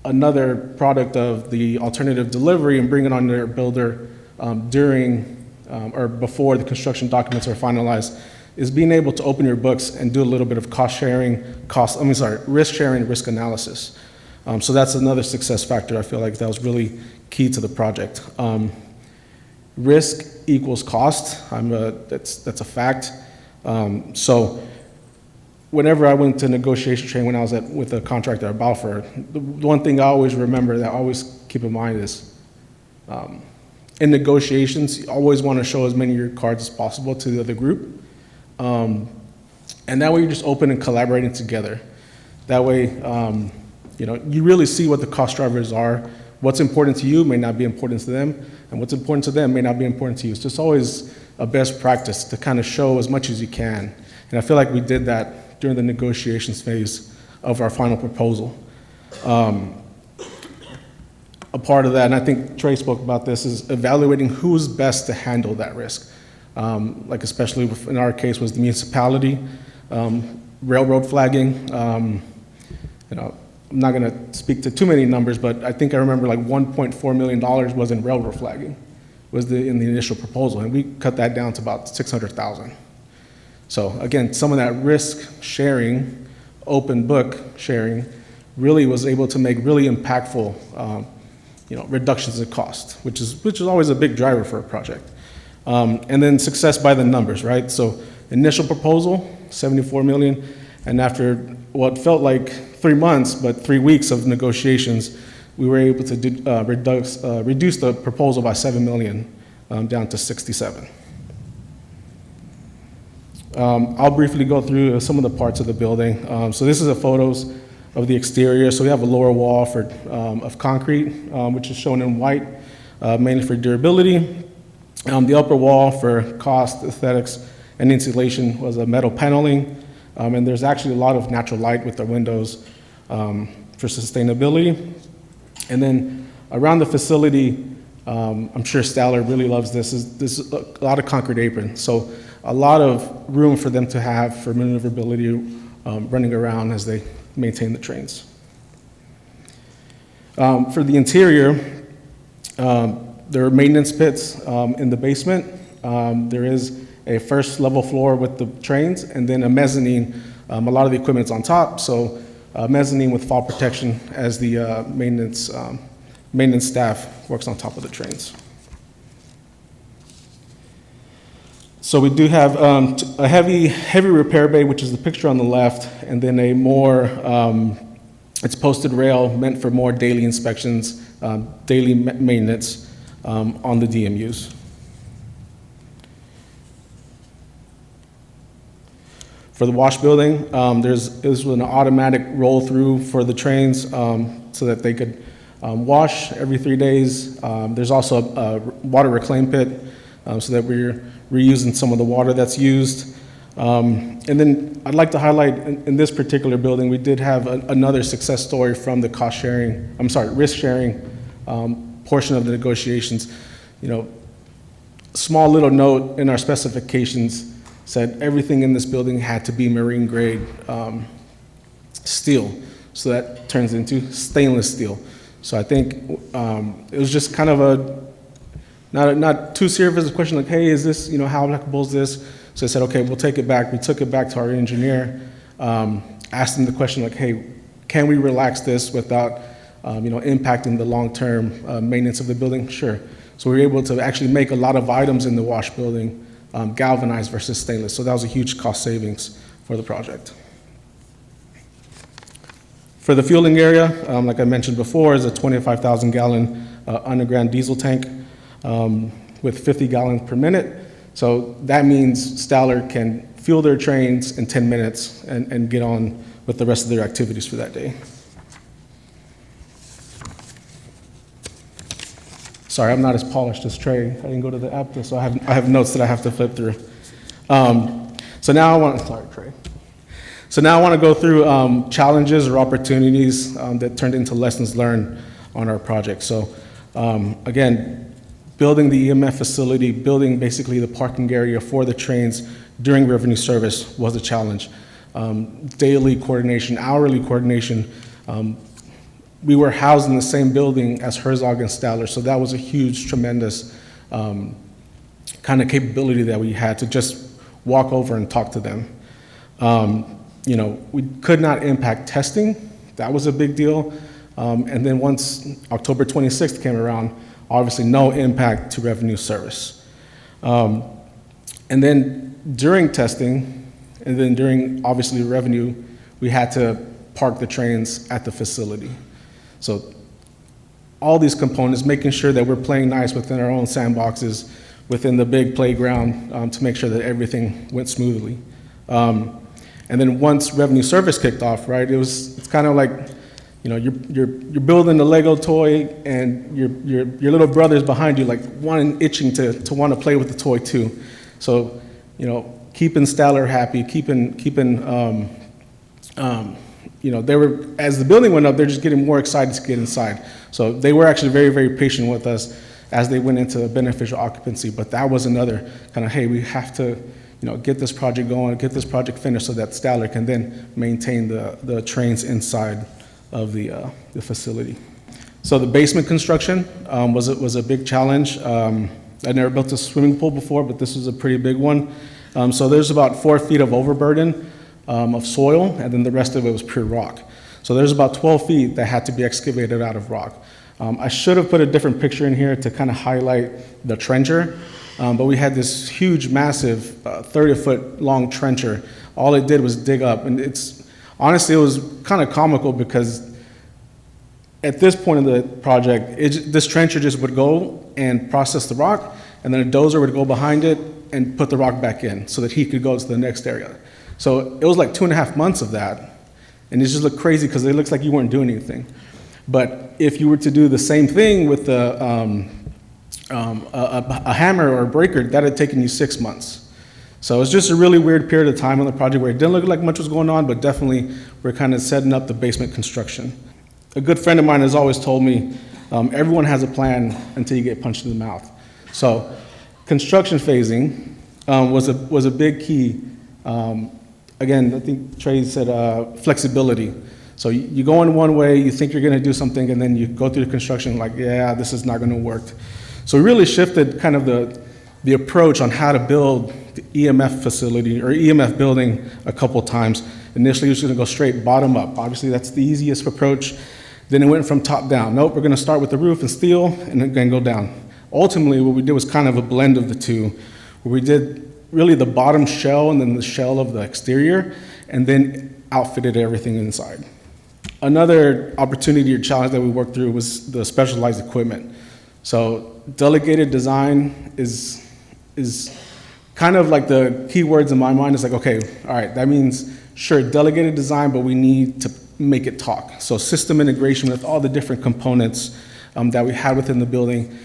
Speaker 3: another product of the alternative delivery and bringing on their builder during or before the construction documents are finalized is being able to open your books and do a little bit of risk sharing, risk analysis. So that's another success factor. I feel like that was really key to the project. Risk equals cost. That's a fact. So whenever I went to negotiation training when I was with a contractor at Balfour, the one thing I always remember that I always keep in mind is in negotiations, you always want to show as many of your cards as possible to the other group. And that way you're just open and collaborating together. That way, you really see what the cost drivers are. What's important to you may not be important to them, and what's important to them may not be important to you. So it's always a best practice to kind of show as much as you can. And I feel like we did that during the negotiations phase of our final proposal. A part of that, and I think Trey spoke about this, is evaluating who's best to handle that risk. Like especially in our case was the municipality, railroad flagging. I'm not going to speak to too many numbers, but I think I remember like $1.4 million was in railroad flagging, in the initial proposal, and we cut that down to about $600,000. So again, some of that risk sharing, open book sharing, really was able to make really impactful, reductions in cost, which is always a big driver for a project. And then success by the numbers, right? So initial proposal, $74 million, and after what felt like 3 months, but 3 weeks of negotiations, we were able to reduce the proposal by $7 million down to 67. I'll briefly go through some of the parts of the building. So this is the photos of the exterior. So we have a lower wall of concrete, which is shown in white, mainly for durability. The upper wall for cost, aesthetics, and insulation was a metal paneling. And there's actually a lot of natural light with the windows for sustainability. And then around the facility, I'm sure Stadler really loves this, is a lot of concrete apron. So a lot of room for them to have for maneuverability running around as they maintain the trains. For the interior, there are maintenance pits in the basement. There is a first level floor with the trains, and then a mezzanine. A lot of the equipment's on top, so mezzanine with fall protection as the maintenance staff works on top of the trains. So we do have a heavy repair bay, which is the picture on the left, and then a more, it's posted rail meant for more daily inspections, daily maintenance on the DMUs. For the wash building, there's an automatic roll through for the trains so that they could wash every 3 days. There's also a water reclaim pit so that we're reusing some of the water that's used. And then I'd like to highlight in this particular building, we did have another success story from the risk sharing portion of the negotiations. You know, small little note in our specifications said everything in this building had to be marine grade steel. So that turns into stainless steel. So I think it was just kind of not too serious a question like, hey, is this, you know, how applicable is this? So I said, okay, we'll take it back. We took it back to our engineer, asked him the question like, hey, can we relax this without, you know, impacting the long-term maintenance of the building? Sure. So we were able to actually make a lot of items in the wash building galvanized versus stainless. So that was a huge cost savings for the project. For the fueling area, like I mentioned before, is a 25,000 gallon underground diesel tank with 50 gallons per minute. So that means Stadler can fuel their trains in 10 minutes and get on with the rest of their activities for that day. Sorry, I'm not as polished as Trey. I didn't go to the app, so I have notes that I have to flip through. So now I want to go through challenges or opportunities that turned into lessons learned on our project. So again, building the EMF facility, building basically the parking area for the trains during revenue service was a challenge. Daily coordination, hourly coordination. We were housed in the same building as Herzog and Stadler, so that was a huge, tremendous kind of capability that we had to just walk over and talk to them. You know, we could not impact testing. That was a big deal. And then once October 26th came around, obviously no impact to revenue service. And then during testing, and then during obviously revenue, we had to park the trains at the facility. So all these components, making sure that we're playing nice within our own sandboxes, within the big playground to make sure that everything went smoothly. And then once revenue service kicked off, right, it's kind of like, you know, you're building a Lego toy and your little brother's behind you, like itching to want to play with the toy too. So, you know, keeping Stadler happy, you know, they were, as the building went up, they're just getting more excited to get inside. So they were actually very, very patient with us as they went into beneficial occupancy. But that was another kind of, hey, we have to, you know, get this project going, get this project finished so that Stadler can then maintain the trains inside of the facility. So the basement construction was a big challenge. I'd never built a swimming pool before, but this was a pretty big one. So there's about 4 feet of overburden of soil, and then the rest of it was pure rock. So there's about 12 feet that had to be excavated out of rock. I should have put a different picture in here to kind of highlight the trencher, but we had this huge, massive 30-foot long trencher. All it did was dig up, and honestly, it was kind of comical because at this point in the project, this trencher just would go and process the rock, and then a dozer would go behind it and put the rock back in so that he could go to the next area. So it was like 2.5 months of that, and it just looked crazy because it looks like you weren't doing anything. But if you were to do the same thing with a hammer or a breaker, that had taken you 6 months. So it was just a really weird period of time on the project where it didn't look like much was going on, but definitely we're kind of setting up the basement construction. A good friend of mine has always told me, everyone has a plan until you get punched in the mouth. So construction phasing was a big key. Again, I think Trey said flexibility. So you go in one way, you think you're going to do something, and then you go through the construction like, yeah, this is not going to work. So we really shifted kind of the approach on how to build the EMF facility or EMF building a couple times. Initially, it was going to go straight bottom up. Obviously, that's the easiest approach. Then it went from top down. Nope, we're going to start with the roof and steel and then go down. Ultimately, what we did was kind of a blend of the two, where we really the bottom shell and then the shell of the exterior, and then outfitted everything inside. Another opportunity or challenge that we worked through was the specialized equipment. So delegated design is kind of like the key words in my mind. It's like, okay, all right, that means, sure, delegated design, but we need to make it talk. So system integration with all the different components that we had within the building.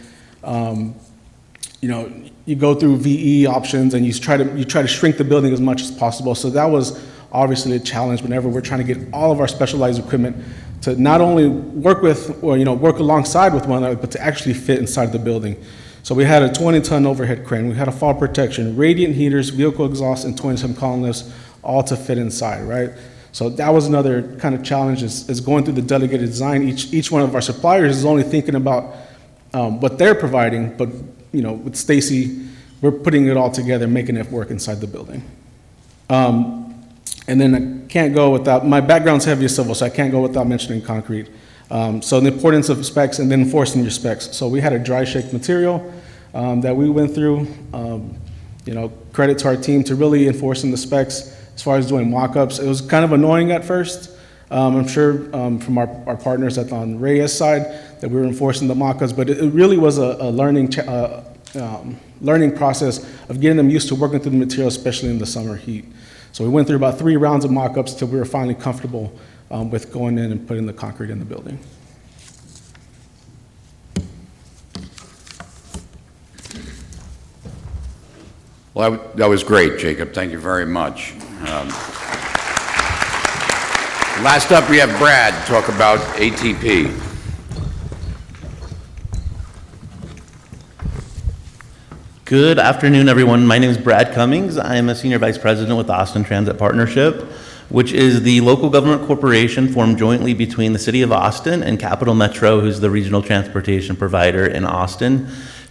Speaker 3: You know, you go through VE options and you try to shrink the building as much as possible. So that was obviously a challenge whenever we're trying to get all of our specialized equipment to not only work with, or work alongside with one another, but to actually fit inside the building. So we had a 20-ton overhead crane, we had a fall protection, radiant heaters, vehicle exhaust, and 20-ton column lifts, all to fit inside, right? So that was another kind of challenge is going through the delegated design. Each one of our suppliers is only thinking about what they're providing, but with Stacy, we're putting it all together, making it work inside the building. And then I can't go without, my background's heavy civil, so I can't go without mentioning concrete. So the importance of specs and then enforcing your specs. So we had a dry shake material that we went through. Credit to our team to really enforcing the specs as far as doing mock-ups. It was kind of annoying at first. I'm sure from our partners on Reyes side that we were enforcing the mock-ups, but it really was a learning process of getting them used to working through the material, especially in the summer heat. So we went through about 3 rounds of mock-ups till we were finally comfortable with going in and putting the concrete in the building.
Speaker 1: Well, that was great, Jacob. Thank you very much. Last up, we have Brad to talk about ATP.
Speaker 4: Good afternoon, everyone. My name is Brad Cummings. I am a Senior Vice President with the Austin Transit Partnership, which is the local government corporation formed jointly between the City of Austin and Capital Metro, who's the regional transportation provider in Austin,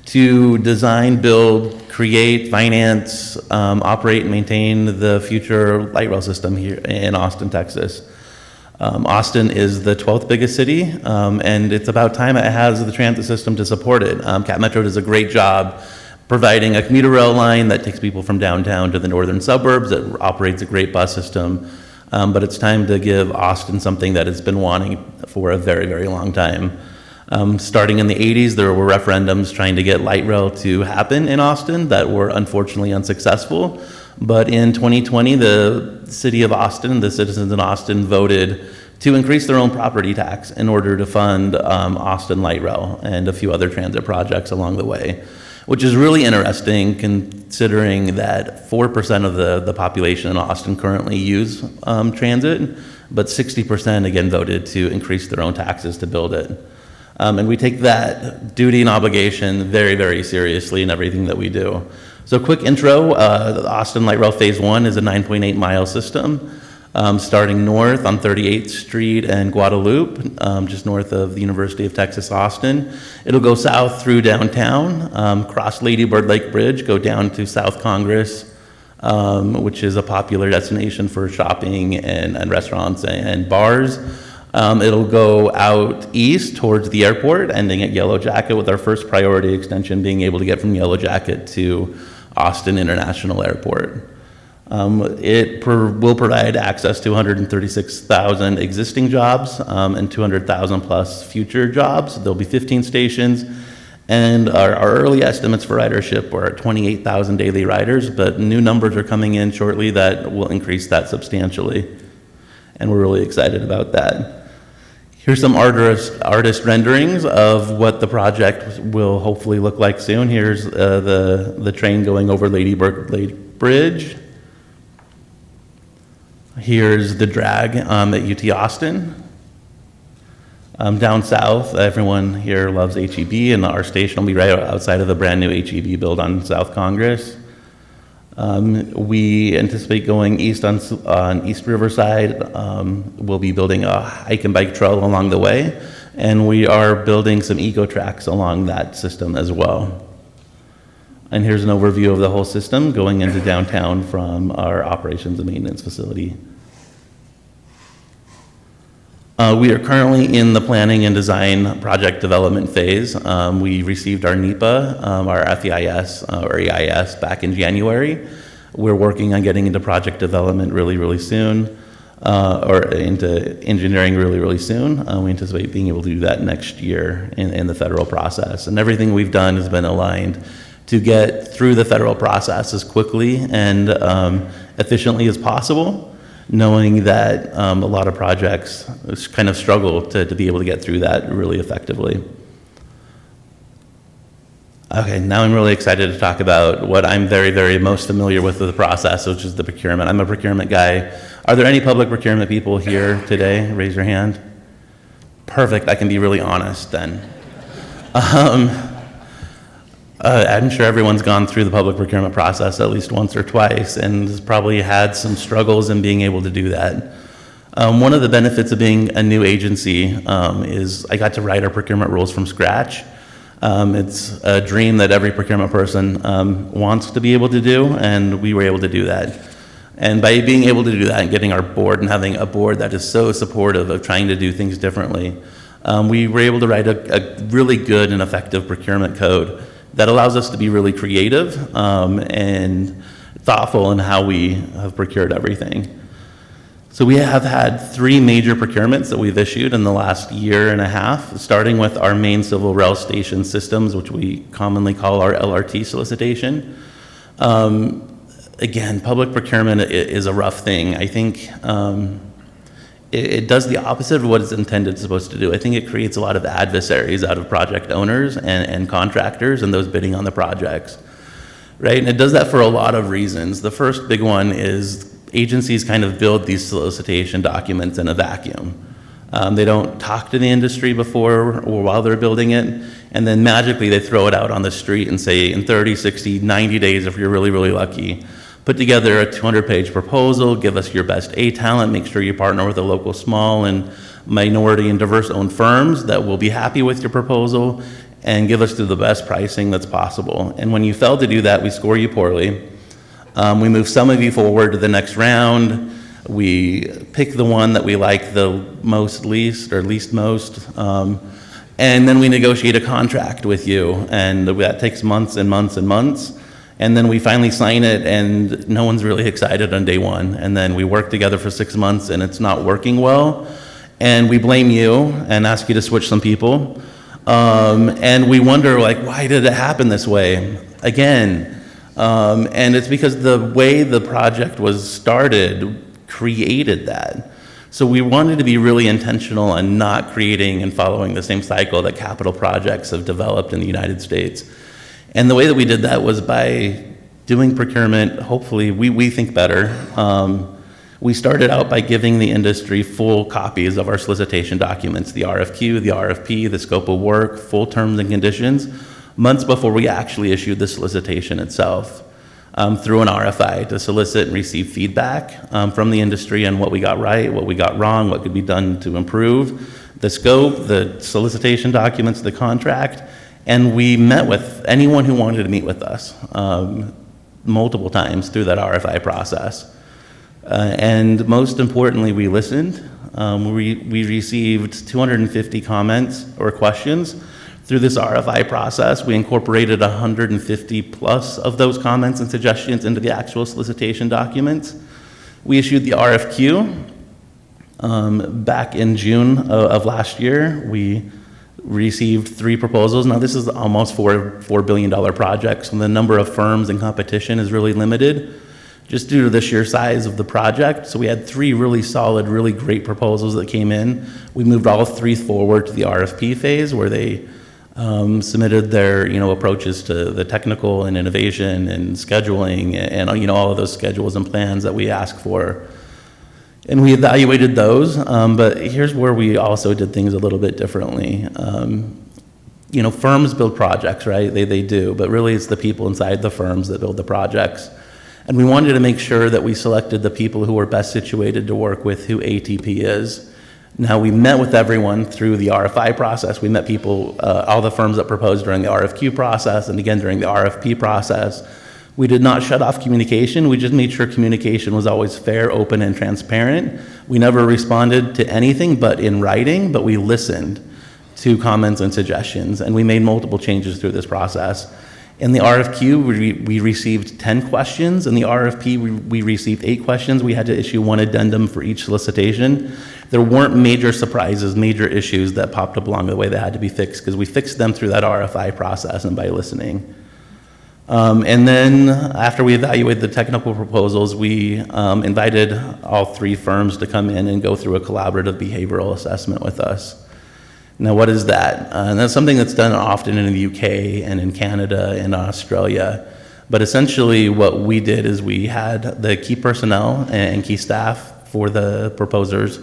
Speaker 4: to design, build, create, finance, operate, and maintain the future light rail system here in Austin, Texas. Austin is the 12th biggest city, and it's about time it has the transit system to support it. Cap Metro does a great job providing a commuter rail line that takes people from downtown to the northern suburbs. It operates a great bus system, but it's time to give Austin something that it's been wanting for a very, very long time. Starting in the 80s, there were referendums trying to get light rail to happen in Austin that were unfortunately unsuccessful. But in 2020, the city of Austin, the citizens in Austin, voted to increase their own property tax in order to fund Austin Light Rail and a few other transit projects along the way, which is really interesting considering that 4% of the population in Austin currently use transit, but 60% again voted to increase their own taxes to build it. And we take that duty and obligation very, very seriously in everything that we do. So quick intro, the Austin Light Rail Phase 1 is a 9.8 mile system starting north on 38th Street and Guadalupe, just north of the University of Texas, Austin. It'll go south through downtown, cross Lady Bird Lake Bridge, go down to South Congress, which is a popular destination for shopping and restaurants and bars. It'll go out east towards the airport, ending at Yellow Jacket, with our first priority extension being able to get from Yellow Jacket to Austin International Airport. It will provide access to 136,000 existing jobs and 200,000 plus future jobs. There'll be 15 stations, and our early estimates for ridership are at 28,000 daily riders, but new numbers are coming in shortly that will increase that substantially, and we're really excited about that. Here's some artist renderings of what the project will hopefully look like soon. Here's the train going over Lady Bird Lake Bridge. Here's the drag at UT Austin. Down south, everyone here loves HEB, and our station will be right outside of the brand new HEB build on South Congress. We anticipate going east on East Riverside. We'll be building a hike and bike trail along the way, and we are building some eco tracks along that system as well. And here's an overview of the whole system going into downtown from our operations and maintenance facility. We are currently in the planning and design project development phase. We received our NEPA, our FEIS or EIS back in January. We're working on getting into project development really, really soon, or into engineering really, really soon. We anticipate being able to do that next year in the federal process. And everything we've done has been aligned to get through the federal process as quickly and efficiently as possible, knowing that a lot of projects kind of struggle to be able to get through that really effectively. Okay, now I'm really excited to talk about what I'm very, very most familiar with the process, which is the procurement. I'm a procurement guy. Are there any public procurement people here today? Raise your hand. Perfect, I can be really honest then. I'm sure everyone's gone through the public procurement process at least once or twice and has probably had some struggles in being able to do that. One of the benefits of being a new agency is I got to write our procurement rules from scratch. It's a dream that every procurement person wants to be able to do, and we were able to do that. And by being able to do that and getting our board and having a board that is so supportive of trying to do things differently, we were able to write a really good and effective procurement code that allows us to be really creative and thoughtful in how we have procured everything. So we have had 3 major procurements that we've issued in the last year and a half, starting with our main civil rail station systems, which we commonly call our LRT solicitation. Again, public procurement is a rough thing. I think it does the opposite of what it's intended supposed to do. I think it creates a lot of adversaries out of project owners and contractors and those bidding on the projects, right? And it does that for a lot of reasons. The first big one is agencies kind of build these solicitation documents in a vacuum. They don't talk to the industry before or while they're building it, and then magically they throw it out on the street and say in 30, 60, 90 days, if you're really, really lucky, put together a 200-page proposal, give us your best A talent, make sure you partner with a local small and minority and diverse-owned firms that will be happy with your proposal and give us the best pricing that's possible. And when you fail to do that, we score you poorly. We move some of you forward to the next round. We pick the one that we like the most least or least most, and then we negotiate a contract with you, and that takes months and months and months. And then we finally sign it, and no one's really excited on day one. And then we work together for 6 months, and it's not working well. And we blame you and ask you to switch some people. And we wonder, like, why did it happen this way again? And it's because the way the project was started created that. So we wanted to be really intentional on not creating and following the same cycle that capital projects have developed in the United States. And the way that we did that was by doing procurement, hopefully, we think better. We started out by giving the industry full copies of our solicitation documents, the RFQ, the RFP, the scope of work, full terms and conditions, months before we actually issued the solicitation itself, through an RFI to solicit and receive feedback from the industry on what we got right, what we got wrong, what could be done to improve the scope, the solicitation documents, the contract. And we met with anyone who wanted to meet with us multiple times through that RFI process. And most importantly, we listened. We received 250 comments or questions. Through this RFI process, we incorporated 150 plus of those comments and suggestions into the actual solicitation documents. We issued the RFQ back in June of last year. We received 3 proposals. Now this is almost $4 billion projects, and the number of firms and competition is really limited just due to the sheer size of the project. So we had 3 really solid, really great proposals that came in. We moved all 3 forward to the RFP phase where they submitted their approaches to the technical and innovation and scheduling and all of those schedules and plans that we ask for. And we evaluated those, but here's where we also did things a little bit differently. Firms build projects, right? They do, but really it's the people inside the firms that build the projects. And we wanted to make sure that we selected the people who were best situated to work with who ATP is. Now, we met with everyone through the RFI process. We met people, all the firms that proposed during the RFQ process and again during the RFP process. We did not shut off communication. We just made sure communication was always fair, open, and transparent. We never responded to anything but in writing, but we listened to comments and suggestions, and we made multiple changes through this process. In the RFQ, we received 10 questions. In the RFP, we received 8 questions. We had to issue one addendum for each solicitation. There weren't major surprises, major issues that popped up along the way that had to be fixed, because we fixed them through that RFI process and by listening. And then after we evaluated the technical proposals, we invited all 3 firms to come in and go through a collaborative behavioral assessment with us. Now, what is that? And that's something that's done often in the UK and in Canada and Australia. But essentially what we did is we had the key personnel and key staff for the proposers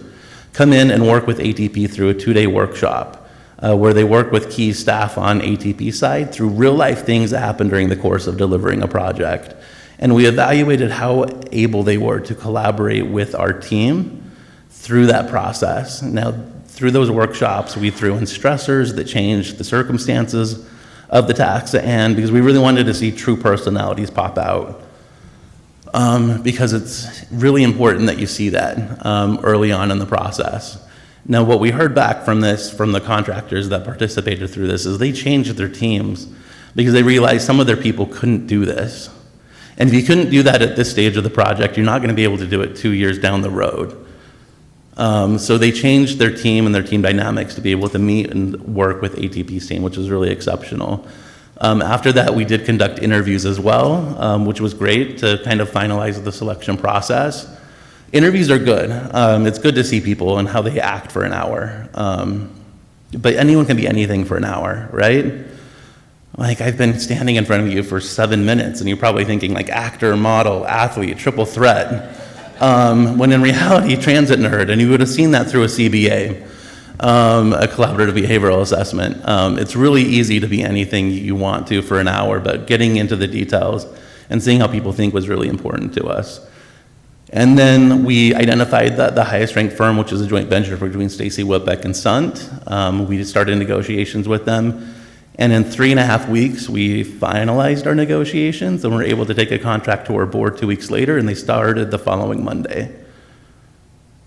Speaker 4: come in and work with ATP through a 2-day workshop where they work with key staff on ATP side through real life things that happened during the course of delivering a project. And we evaluated how able they were to collaborate with our team through that process. Now, through those workshops, we threw in stressors that changed the circumstances of the task at hand, because we really wanted to see true personalities pop out. Because it's really important that you see that early on in the process. Now, what we heard back from this, from the contractors that participated through this, is they changed their teams because they realized some of their people couldn't do this. And if you couldn't do that at this stage of the project, you're not going to be able to do it 2 years down the road. So they changed their team and their team dynamics to be able to meet and work with ATP's team, which was really exceptional. After that, we did conduct interviews as well, which was great to kind of finalize the selection process. Interviews are good. It's good to see people and how they act for an hour. But anyone can be anything for an hour, right? Like, I've been standing in front of you for 7 minutes, and you're probably thinking like actor, model, athlete, triple threat. When in reality, transit nerd, and you would have seen that through a CBA, a collaborative behavioral assessment. It's really easy to be anything you want to for an hour, but getting into the details and seeing how people think was really important to us. And then we identified the highest ranked firm, which is a joint venture between Stacy Whitbeck and Sunt. We started negotiations with them. And in 3.5 weeks, we finalized our negotiations and were able to take a contract to our board 2 weeks later, and they started the following Monday.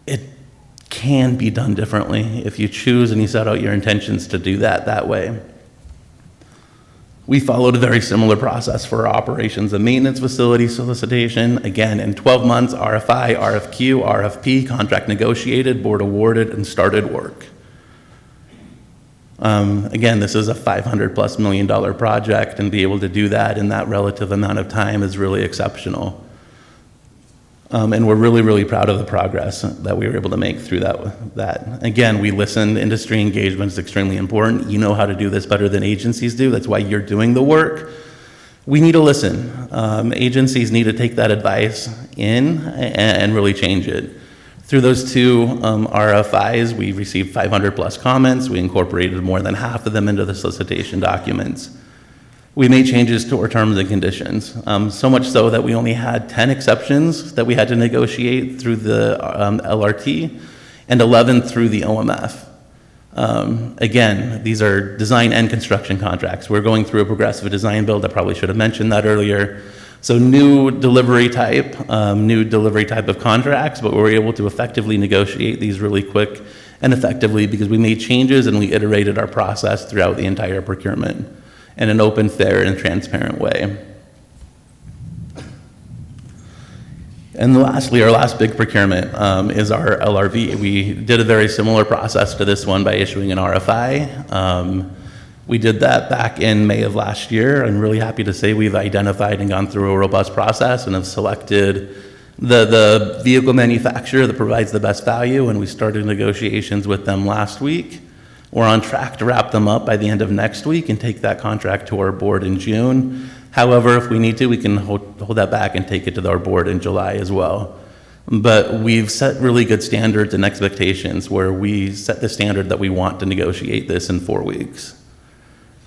Speaker 4: It can be done differently if you choose and you set out your intentions to do that way. We followed a very similar process for our operations and maintenance facility solicitation. Again, in 12 months, RFI, RFQ, RFP, contract negotiated, board awarded, and started work. Again, this is a $500+ million project, and be able to do that in that relative amount of time is really exceptional. And we're really, really proud of the progress that we were able to make through that. Again, we listened. Industry engagement is extremely important. You know how to do this better than agencies do. That's why you're doing the work. We need to listen. Agencies need to take that advice in and really change it. Through those 2 RFIs, we received 500+ comments. We incorporated more than half of them into the solicitation documents. We made changes to our terms and conditions, so much so that we only had 10 exceptions that we had to negotiate through the LRT and 11 through the OMF. Again, these are design and construction contracts. We're going through a progressive design build. I probably should have mentioned that earlier. So new delivery type of contracts, but we were able to effectively negotiate these really quick and effectively because we made changes and we iterated our process throughout the entire procurement in an open, fair, and transparent way. And lastly, our last big procurement is our LRV. We did a very similar process to this one by issuing an RFI. We did that back in May of last year. I'm really happy to say we've identified and gone through a robust process and have selected the vehicle manufacturer that provides the best value, and we started negotiations with them last week. We're on track to wrap them up by the end of next week and take that contract to our board in June. However, if we need to, we can hold that back and take it to our board in July as well. But we've set really good standards and expectations where we set the standard that we want to negotiate this in 4 weeks.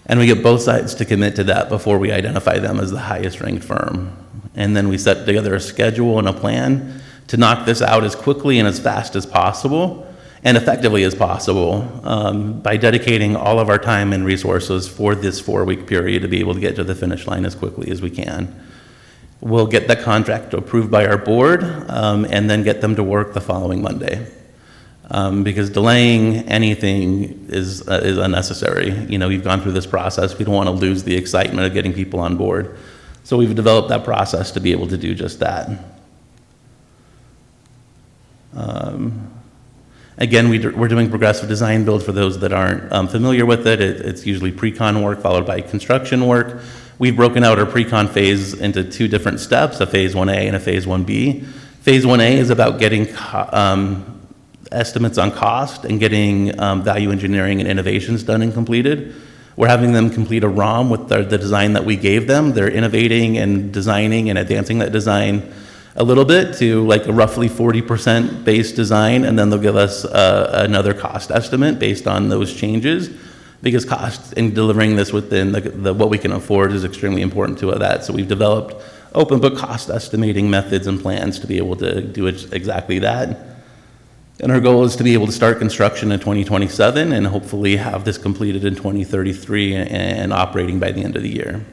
Speaker 4: And we get both sides to commit to that before we identify them as the highest ranked firm. And then we set together a schedule and a plan to knock this out as quickly and as fast as possible and effectively as possible by dedicating all of our time and resources for this 4-week period to be able to get to the finish line as quickly as we can. We'll get the contract approved by our board and then get them to work the following Monday. Because delaying anything is unnecessary. You know, we've gone through this process. We don't want to lose the excitement of getting people on board. So we've developed that process to be able to do just that. Again, we're doing progressive design build for those that aren't familiar with it. It's usually pre-con work followed by construction work. We've broken out our pre-con phase into two different steps, a phase 1A and a phase 1B. Phase 1A is about getting estimates on cost and getting value engineering and innovations done and completed. We're having them complete a ROM with the design that we gave them. They're innovating and designing and advancing that design a little bit to like a roughly 40% base design, and then they'll give us another cost estimate based on those changes, because cost in delivering this within the what we can afford is extremely important to that. So we've developed open book cost estimating methods and plans to be able to do exactly that. And our goal is to be able to start construction in 2027 and hopefully have this completed in 2033 and operating by the end of the year.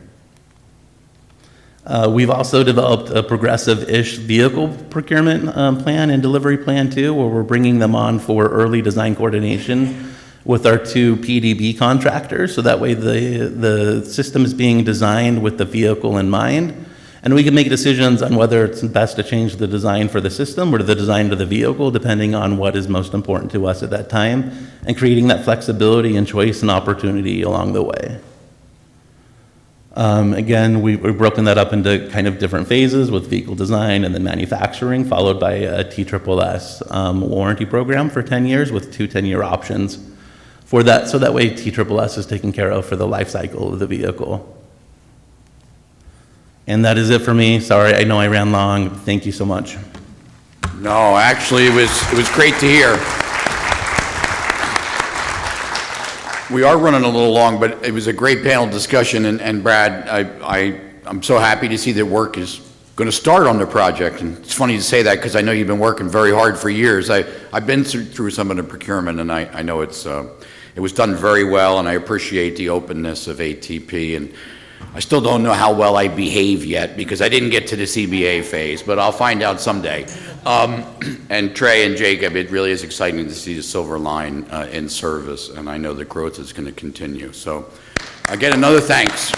Speaker 4: We've also developed a progressive-ish vehicle procurement plan and delivery plan too, where we're bringing them on for early design coordination with our two PDB contractors, so that way the system is being designed with the vehicle in mind, and we can make decisions on whether it's best to change the design for the system or the design to the vehicle, depending on what is most important to us at that time, and creating that flexibility and choice and opportunity along the way. Again, we've broken that up into kind of different phases with vehicle design and then manufacturing, followed by a TSSS warranty program for 10 years with 2 10-year options for that, so that way TSSS is taken care of for the life cycle of the vehicle. And that is it for me. Sorry, I know I ran long. Thank you so much.
Speaker 1: No, actually, it was great to hear. We are running a little long, but it was a great panel discussion, and Brad, I'm so happy to see that work is going to start on the project. And it's funny to say that because I know you've been working very hard for years. I've been through some of the procurement, and I know it was done very well, and I appreciate the openness of ATP. And I still don't know how well I behave yet because I didn't get to the CBA phase, but I'll find out someday. And Trey and Jacob, it really is exciting to see the Silver Line in service, and I know the growth is going to continue. So again, another thanks.